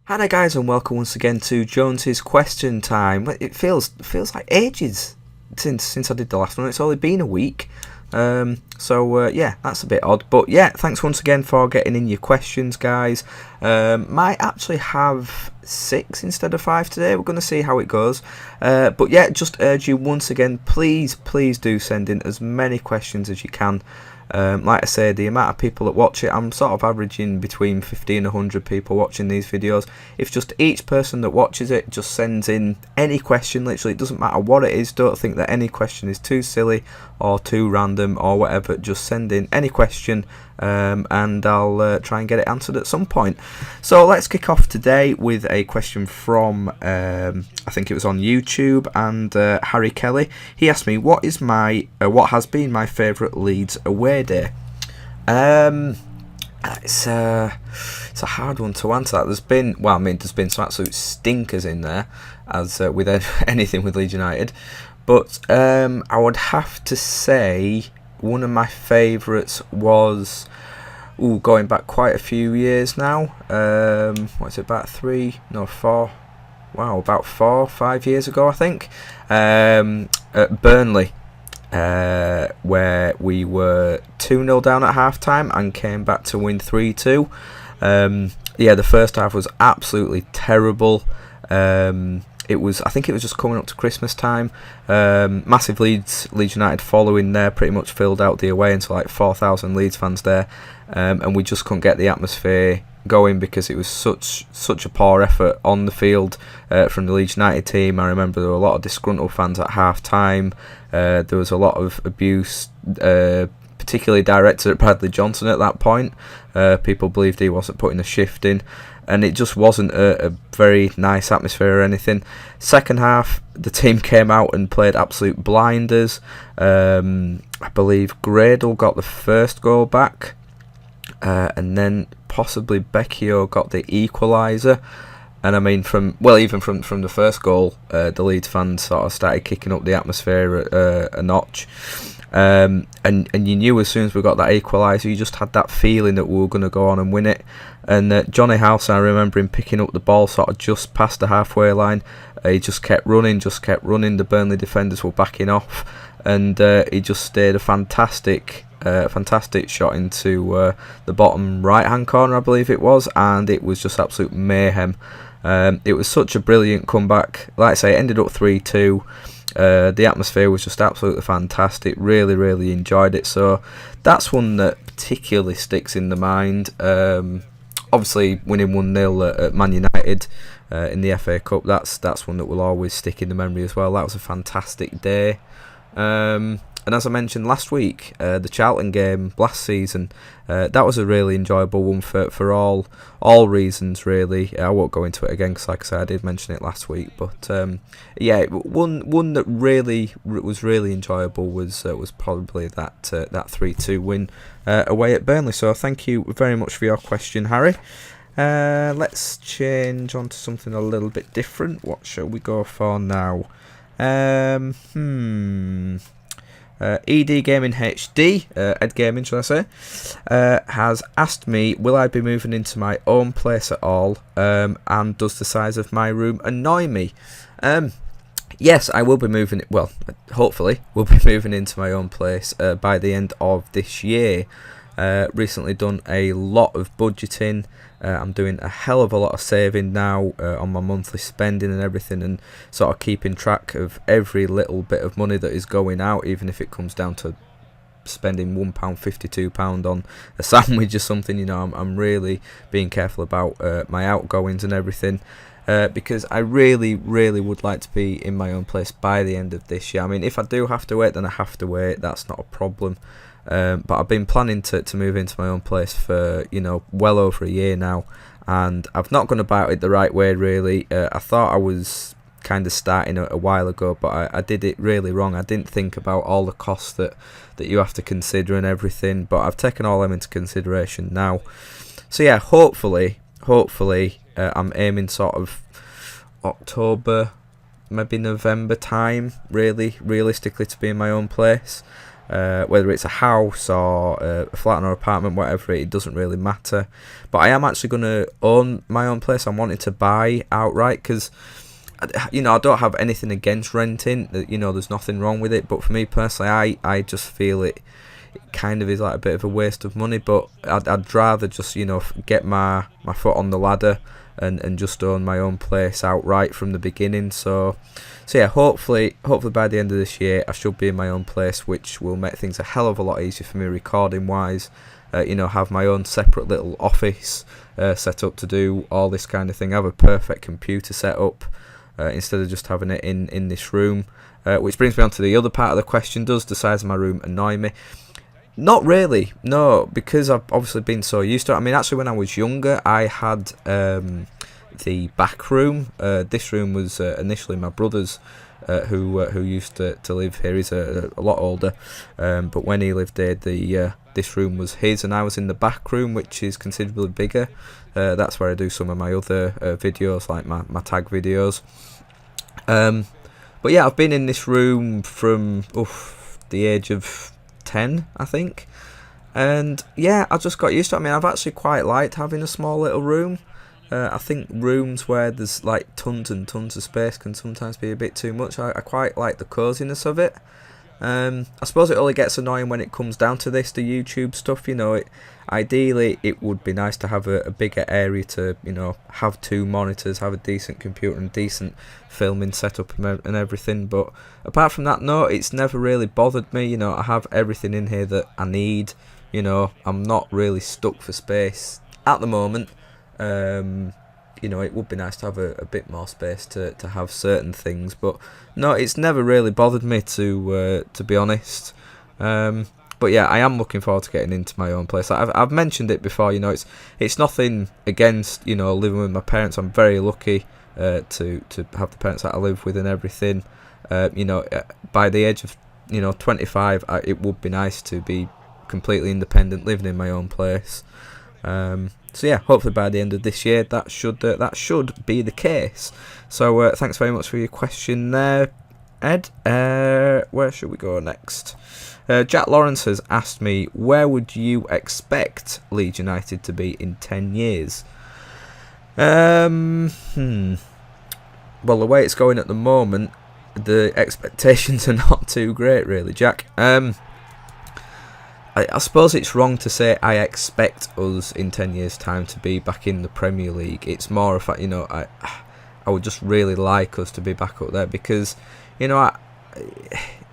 Hi there guys, and welcome once again to Jonesy's question time. It feels like ages since I did the last one. It's only been a week. Yeah, that's a bit odd. But yeah, thanks once again for getting in your questions, guys. Might actually have 6 instead of 5 today. We're going to see how it goes. But yeah, just urge you once again, please do send in as many questions as you can. Like I say, the amount of people that watch it, I'm sort of averaging between 50 and 100 people watching these videos. If just each person that watches it just sends in any question, literally, it doesn't matter what it is, don't think that any question is too silly or too random or whatever, just send in any question and I'll try and get it answered at some point. So let's kick off today with a question from, I think it was on YouTube, and Harry Kelly. He asked me, what has been my favourite Leeds away day? It's a hard one to answer. There's been some absolute stinkers in there, as with anything with Leeds United, but I would have to say one of my favourites was going back quite a few years now. What's it, about 5 years ago, I think, at Burnley, where we were 2-0 down at half time and came back to win 3-2. The first half was absolutely terrible. I think it was just coming up to Christmas time. Massive Leeds United following there, pretty much filled out the away into like 4,000 Leeds fans there, and we just couldn't get the atmosphere going because it was such a poor effort on the field from the Leeds United team. I remember there were a lot of disgruntled fans at half time. There was a lot of abuse, particularly directed at Bradley Johnson at that point. People believed he wasn't putting the shift in, and it just wasn't a very nice atmosphere or anything. Second half, the team came out and played absolute blinders. I believe Gradle got the first goal back, and then possibly Becchio got the equaliser. And I mean, even from the first goal, the Leeds fans sort of started kicking up the atmosphere a notch. And you knew as soon as we got that equaliser, you just had that feeling that we were going to go on and win it. And Johnny House, I remember him picking up the ball sort of just past the halfway line. He just kept running. The Burnley defenders were backing off, and he just stayed a fantastic shot into the bottom right hand corner, I believe it was, and it was just absolute mayhem. It was such a brilliant comeback. Like I say, it ended up 3-2. The atmosphere was just absolutely fantastic. Really enjoyed it. So that's one that particularly sticks in the mind. Obviously, winning 1-0 at Man United in the FA Cup, that's one that will always stick in the memory as well. That was a fantastic day. And as I mentioned last week, the Charlton game last season, that was a really enjoyable one for all reasons, really. I won't go into it again because, like I said, I did mention it last week. But one that really was really enjoyable was probably that 3-2 win away at Burnley. So thank you very much for your question, Harry. Let's change on to something a little bit different. What shall we go for now? ED Gaming HD, Ed Gaming, should I say, has asked me, will I be moving into my own place at all, and does the size of my room annoy me? Yes, I will be moving, hopefully, will be moving into my own place by the end of this year. Recently done a lot of budgeting. I'm doing a hell of a lot of saving now on my monthly spending and everything, and sort of keeping track of every little bit of money that is going out, even if it comes down to spending £1, £52 on a sandwich or something. I'm really being careful about my outgoings and everything, because I really would like to be in my own place by the end of this year. I mean, if I do have to wait, then I have to wait. That's not a problem. But I've been planning to move into my own place for well over a year now, and I've not gone about it the right way, really. I thought I was kind of starting a while ago, but I did it really wrong. I didn't think about all the costs that you have to consider and everything, but I've taken all them into consideration now. So yeah, hopefully I'm aiming sort of October, maybe November time, really realistically, to be in my own place. whether it's a house or a flat or apartment, whatever, it doesn't really matter. But I am actually going to own my own place. I'm wanting to buy outright because, I don't have anything against renting. There's nothing wrong with it. But for me personally, I just feel it kind of is like a bit of a waste of money. But I'd rather just, get my foot on the ladder and just own my own place outright from the beginning. So yeah, hopefully by the end of this year I should be in my own place, which will make things a hell of a lot easier for me recording wise. Have my own separate little office set up to do all this kind of thing. Have a perfect computer set up instead of just having it in this room. Which brings me on to the other part of the question: does the size of my room annoy me? Not really, no, because I've obviously been so used to it. I mean, actually, when I was younger, I had the back room. This room was initially my brother's, who used to live here. He's a lot older, but when he lived there, this room was his, and I was in the back room, which is considerably bigger. That's where I do some of my other videos, like my tag videos. But yeah, I've been in this room from the age of 10, I think, and yeah, I just got used to it. I mean, I've actually quite liked having a small little room. I think rooms where there's like tons and tons of space can sometimes be a bit too much. I quite like the coziness of it. I suppose it only gets annoying when it comes down to the YouTube stuff. Ideally it would be nice to have a bigger area to have 2 monitors, have a decent computer and decent filming setup and everything. But apart from that, no, it's never really bothered me. I have everything in here that I need. I'm not really stuck for space at the moment. It would be nice to have a bit more space to have certain things, but no, it's never really bothered me to be honest. But yeah, I am looking forward to getting into my own place. I've mentioned it before. It's nothing against living with my parents. I'm very lucky to have the parents that I live with and everything. By the age of 25, it would be nice to be completely independent, living in my own place. So yeah, hopefully by the end of this year that should be the case. So thanks very much for your question there, Ed. Where should we go next? Jack Lawrence has asked me, where would you expect Leeds United to be in 10 years? Well, the way it's going at the moment, the expectations are not too great, really, Jack. I suppose it's wrong to say I expect us in 10 years' time to be back in the Premier League. It's more of I would just really like us to be back up there, because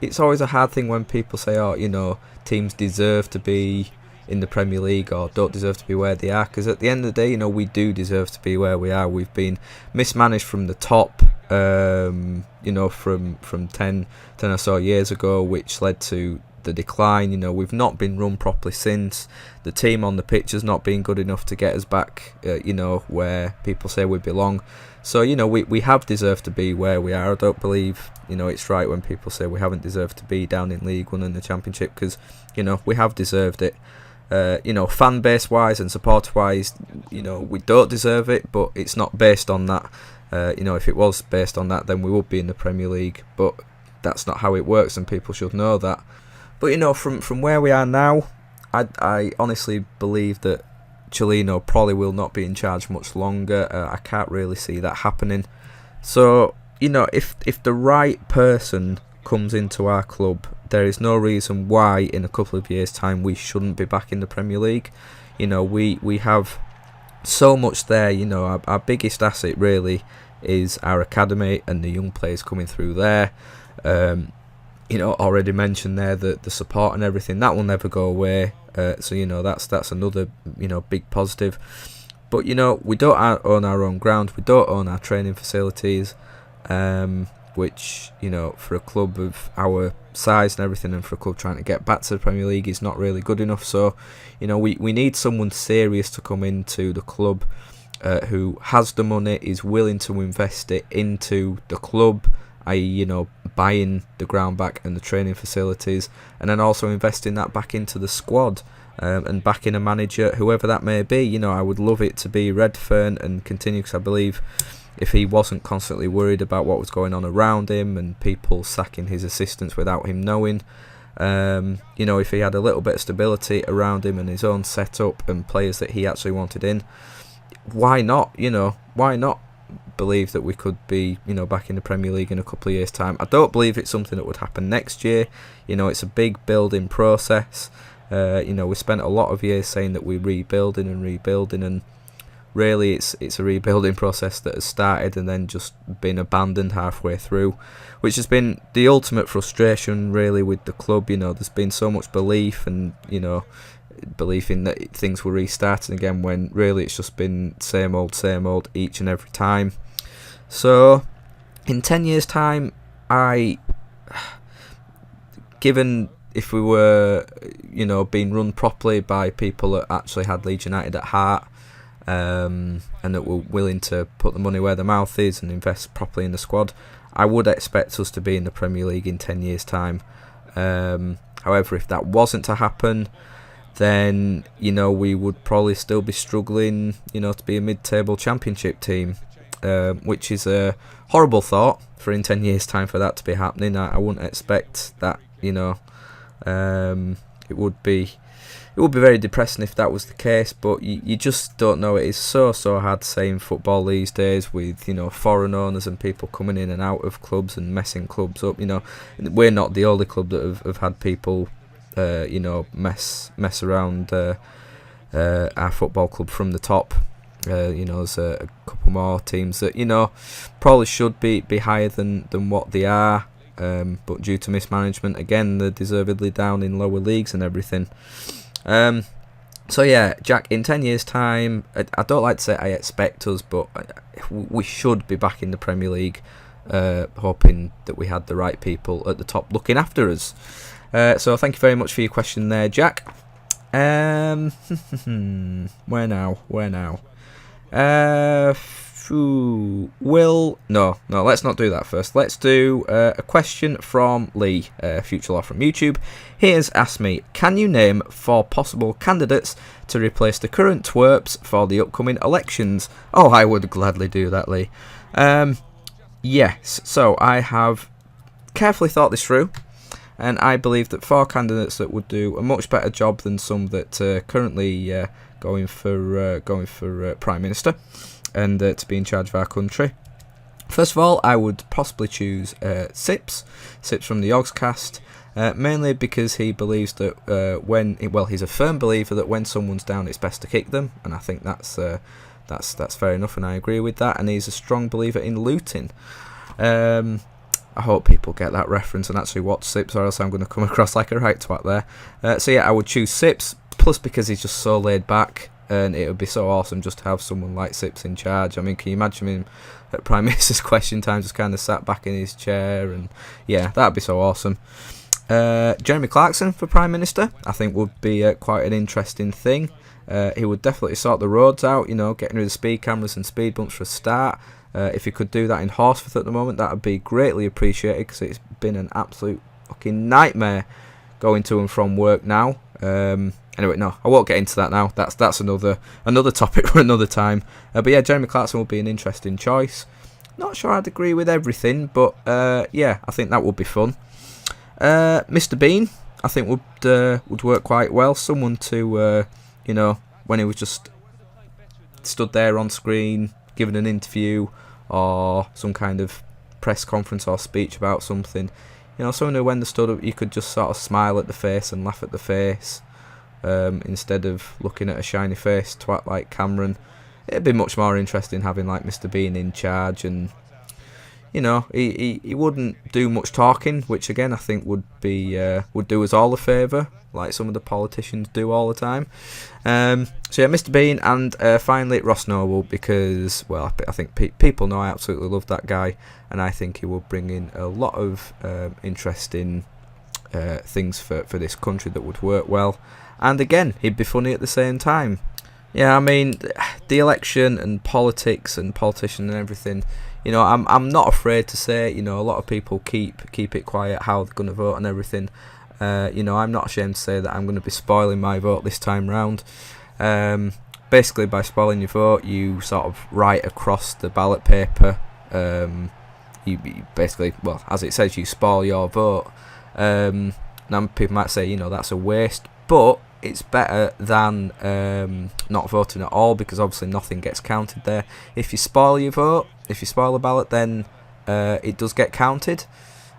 it's always a hard thing when people say, teams deserve to be in the Premier League or don't deserve to be where they are, because at the end of the day, we do deserve to be where we are. We've been mismanaged from the top, from 10 or so years ago, which led to the decline. We've not been run properly since. The team on the pitch has not been good enough to get us back where people say we belong. So we have deserved to be where we are. I don't believe it's right when people say we haven't deserved to be down in League One and the Championship, because we have deserved it. Fan base wise and support wise, we don't deserve it, but it's not based on that. If it was based on that, then we would be in the Premier League, but that's not how it works, and people should know that. But from where we are now, I honestly believe that Cellino probably will not be in charge much longer. I can't really see that happening. So if the right person comes into our club, there is no reason why in a couple of years' time we shouldn't be back in the Premier League. We have so much there. Our biggest asset really is our academy and the young players coming through there. Already mentioned there that the support and everything, that will never go away. So that's another big positive. But we don't own our own ground, we don't own our training facilities, which for a club of our size and everything, and for a club trying to get back to the Premier League, is not really good enough. So we need someone serious to come into the club, who has the money, is willing to invest it into the club, i.e. buying the ground back and the training facilities, and then also investing that back into the squad, and back in a manager, whoever that may be. I would love it to be Redfern and continue, because I believe if he wasn't constantly worried about what was going on around him and people sacking his assistants without him knowing, If he had a little bit of stability around him and his own setup and players that he actually wanted in, why not? Why not believe that we could be, back in the Premier League in a couple of years' time? I don't believe it's something that would happen next year. It's a big building process. We spent a lot of years saying that we're rebuilding, and really it's a rebuilding process that has started and then just been abandoned halfway through, which has been the ultimate frustration really with the club. There's been so much belief and belief in that things were restarting again, when really it's just been same old each and every time. So in 10 years time, given if we were being run properly by people that actually had Leeds United at heart, and that were willing to put the money where their mouth is and invest properly in the squad, I would expect us to be in the Premier League in 10 years time. However, if that wasn't to happen, then we would probably still be struggling to be a mid-table championship team, which is a horrible thought for in 10 years time for that to be happening. I wouldn't expect that. It would be very depressing if that was the case, but you just don't know. It is so hard to say in football these days, with foreign owners and people coming in and out of clubs and messing clubs up. We're not the only club that have had people mess around our football club from the top. There's a couple more teams that probably should be higher than what they are, but due to mismanagement, again, they're deservedly down in lower leagues and everything. So yeah, Jack, in 10 years time, I don't like to say I expect us, but we should be back in the Premier League, hoping that we had the right people at the top looking after us. So thank you very much for your question there, Jack. Where now? No, let's not do that first. Let's do a question from Lee, Future Law from YouTube. He has asked me, can you name 4 possible candidates to replace the current twerps for the upcoming elections? Oh, I would gladly do that, Lee. Yes, so I have carefully thought this through, and I believe that 4 candidates that would do a much better job than some that currently going for Prime Minister and to be in charge of our country. First of all, I would possibly choose Sips from the Yogscast, mainly because he believes that he's a firm believer that when someone's down, it's best to kick them, and I think that's fair enough, and I agree with that. And he's a strong believer in looting. I hope people get that reference and actually watch Sips, or else I'm going to come across like a right twat there. So yeah, I would choose Sips, plus because he's just so laid back, and it would be so awesome just to have someone like Sips in charge. I mean, can you imagine him at Prime Minister's Question Time just kind of sat back in his chair? And yeah, that would be so awesome. Jeremy Clarkson for Prime Minister, I think would be quite an interesting thing. He would definitely sort the roads out, getting rid of speed cameras and speed bumps for a start. If he could do that in Horsforth at the moment, that would be greatly appreciated, because it's been an absolute fucking nightmare going to and from work now. Anyway, no, I won't get into that now. That's another topic for another time. But yeah, Jeremy Clarkson would be an interesting choice. Not sure I'd agree with everything, but yeah, I think that would be fun. Mr. Bean, I think would work quite well. Someone to when he was just stood there on screen giving an interview or some kind of press conference or speech about something. Someone who, when they stood up, you could just sort of smile at the face and laugh at the face, instead of looking at a shiny face twat like Cameron. It'd be much more interesting having like Mr. Bean in charge, and he wouldn't do much talking, which again I think would do us all a favour, like some of the politicians do all the time. So yeah, Mr. Bean, and finally Ross Noble, because I think people know I absolutely love that guy, and I think he will bring in a lot of interesting things for this country that would work well, and again he'd be funny at the same time. Yeah, I mean, the election and politics and politicians and everything, I'm not afraid to say, a lot of people keep it quiet how they're going to vote and everything. I'm not ashamed to say that I'm going to be spoiling my vote this time round. Basically, by spoiling your vote, you sort of write across the ballot paper. You basically, as it says, you spoil your vote. Now people might say, that's a waste, but it's better than not voting at all, because obviously nothing gets counted there. If you spoil your vote, if you spoil the ballot, then it does get counted.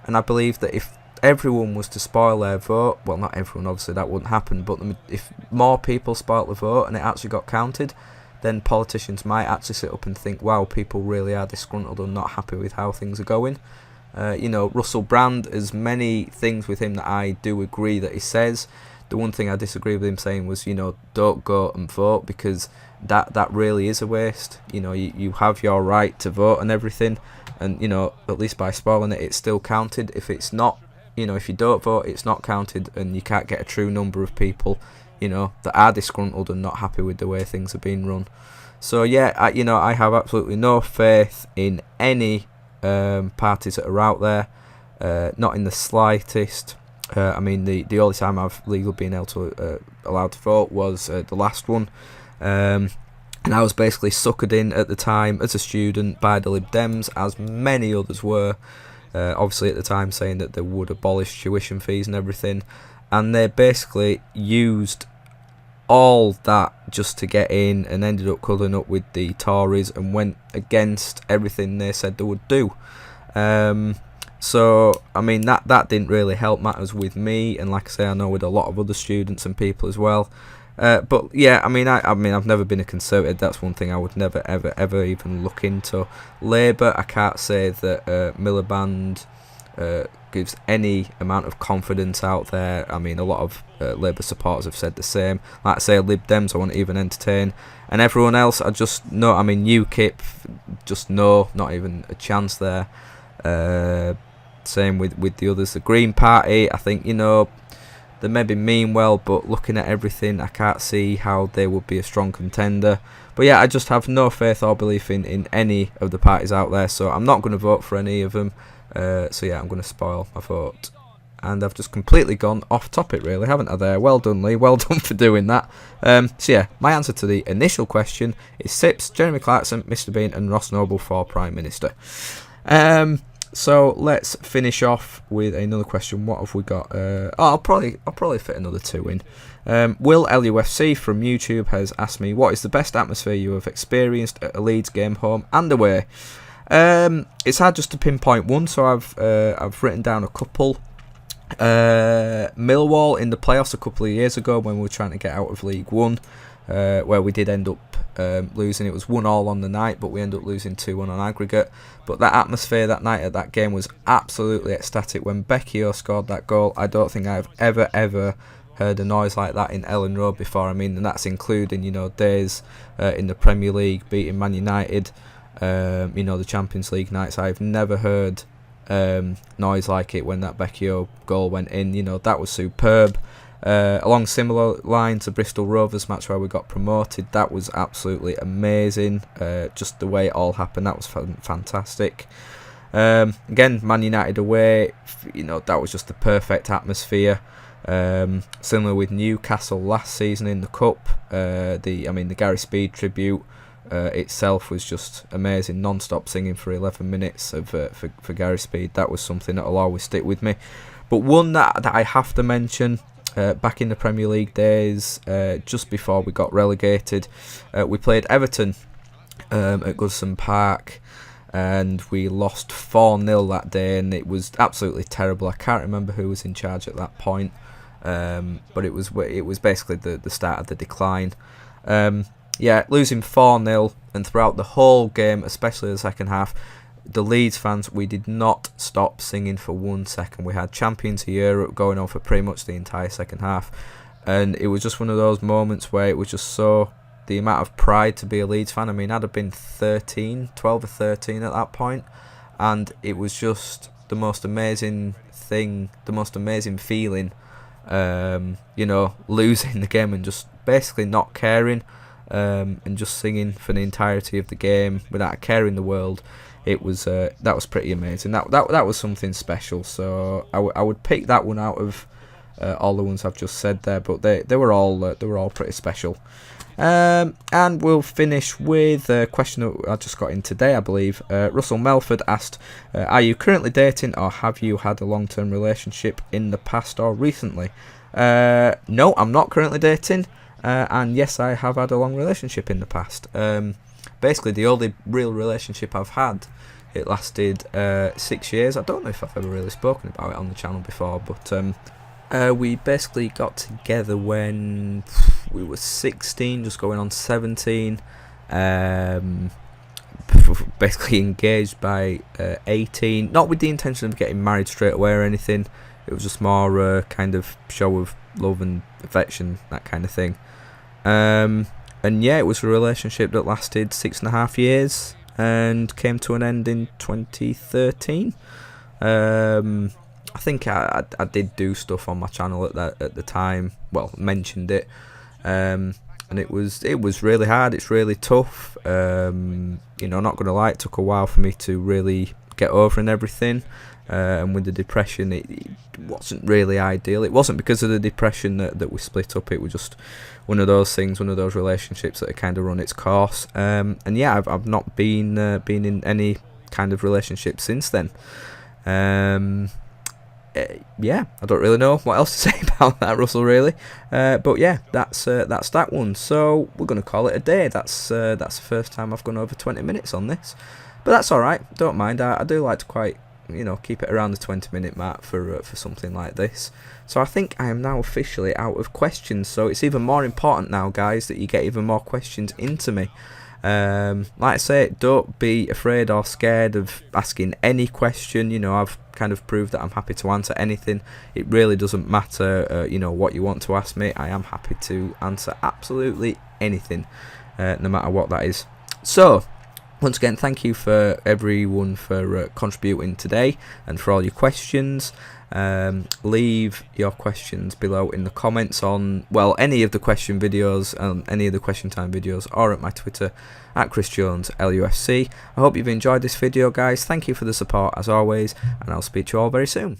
And I believe that if everyone was to spoil their vote, well, not everyone, obviously that wouldn't happen, but if more people spoiled the vote and it actually got counted, then politicians might actually sit up and think, wow, people really are disgruntled and not happy with how things are going. Russell Brand, as many things with him that I do agree that he says. The one thing I disagree with him saying was, don't go and vote, because that really is a waste. You have your right to vote and everything, and at least by spoiling it, it's still counted. If it's not, if you don't vote, it's not counted, and you can't get a true number of people, that are disgruntled and not happy with the way things are being run. So yeah, I have absolutely no faith in any parties that are out there, not in the slightest. The only time I've legally been allowed to vote was the last one, and I was basically suckered in at the time as a student by the Lib Dems, as many others were, obviously at the time saying that they would abolish tuition fees and everything, and they basically used all that just to get in, and ended up cuddling up with the Tories and went against everything they said they would do. So that didn't really help matters with me, and like I say, I know with a lot of other students and people as well. But yeah, I've never been a Conservative. That's one thing I would never ever even look into. Labour, I can't say that Miliband gives any amount of confidence out there. A lot of Labour supporters have said the same. Like I say, Lib Dems I won't even entertain, and everyone else I just know. UKIP, just no, not even a chance there. Same with the others. The Green Party, I think they maybe mean well, but looking at everything, I can't see how they would be a strong contender. But yeah, I just have no faith or belief in any of the parties out there, so I'm not going to vote for any of them. So yeah, I'm going to spoil my vote. And I've just completely gone off topic, really, haven't I there? Well done, Lee. Well done for doing that. So yeah, my answer to the initial question is Sips, Jeremy Clarkson, Mr Bean and Ross Noble for Prime Minister. So let's finish off with another question. What have we got? I'll probably fit another two in. Will LUFC from YouTube has asked me, what is the best atmosphere you have experienced at a Leeds game, home and away? It's hard just to pinpoint one, so I've written down a couple. Millwall in the playoffs a couple of years ago when we were trying to get out of League One, where we did end up losing. It was 1-1 on the night, but we ended up losing 2-1 on aggregate. But that atmosphere that night at that game was absolutely ecstatic. When Becchio scored that goal, I don't think I've ever heard a noise like that in Ellen Road before. And that's including days in the Premier League, beating Man United, the Champions League nights. I've never heard noise like it when that Becchio goal went in. That was superb. Along similar lines, the Bristol Rovers match where we got promoted, that was absolutely amazing. Just the way it all happened, that was fantastic. Again, Man United away, that was just the perfect atmosphere. Similar with Newcastle last season in the Cup, the Gary Speed tribute itself was just amazing. Non-stop singing for 11 minutes for Gary Speed. That was something that will always stick with me. But one that I have to mention, back in the Premier League days, just before we got relegated, we played Everton at Goodison Park, and we lost 4-0 that day, and it was absolutely terrible. I can't remember who was in charge at that point, but it was basically the start of the decline. Losing 4-0, and throughout the whole game, especially the second half, the Leeds fans, we did not stop singing for 1 second. We had Champions of Europe going on for pretty much the entire second half, and it was just one of those moments where it was just so, the amount of pride to be a Leeds fan. I'd have been 12 or 13 at that point, and it was just the most amazing thing, the most amazing feeling, losing the game and just basically not caring, and just singing for the entirety of the game without a care in the world. It was that was pretty amazing. That was something special. So I would pick that one out of all the ones I've just said there, but they were all pretty special. And we'll finish with a question that I just got in today, I believe. Russell Melford asked, are you currently dating, or have you had a long-term relationship in the past or recently? No, I'm not currently dating, and yes, I have had a long relationship in the past. Basically, the only real relationship I've had, it lasted 6 years. I don't know if I've ever really spoken about it on the channel before, but we basically got together when we were 16, just going on 17. Basically engaged by 18, not with the intention of getting married straight away or anything. It was just more kind of show of love and affection, that kind of thing. And yeah, it was a relationship that lasted 6.5 years and came to an end in 2013. I think I did do stuff on my channel at the time. Well, mentioned it, and it was really hard. It's really tough. Not gonna lie, it took a while for me to really get over and everything. And with the depression, it wasn't really ideal. It wasn't because of the depression that we split up. It was just one of those things, one of those relationships that kind of run its course. And yeah, I've not been in any kind of relationship since then. Yeah, I don't really know what else to say about that, Russell, really. But yeah, that's that one. So we're going to call it a day. That's the first time I've gone over 20 minutes on this. But that's alright, don't mind. I do like to quite, keep it around the 20-minute mark for something like this. So I think I am now officially out of questions. So it's even more important now, guys, that you get even more questions into me. Like I say, don't be afraid or scared of asking any question. I've kind of proved that I'm happy to answer anything. It really doesn't matter, what you want to ask me. I am happy to answer absolutely anything, no matter what that is. So, once again, thank you for everyone for contributing today and for all your questions. Leave your questions below in the comments on, well, any of the question videos, any of the question time videos, or at my Twitter at ChrisJonesLUFC. I hope you've enjoyed this video, guys. Thank you for the support as always, and I'll speak to you all very soon.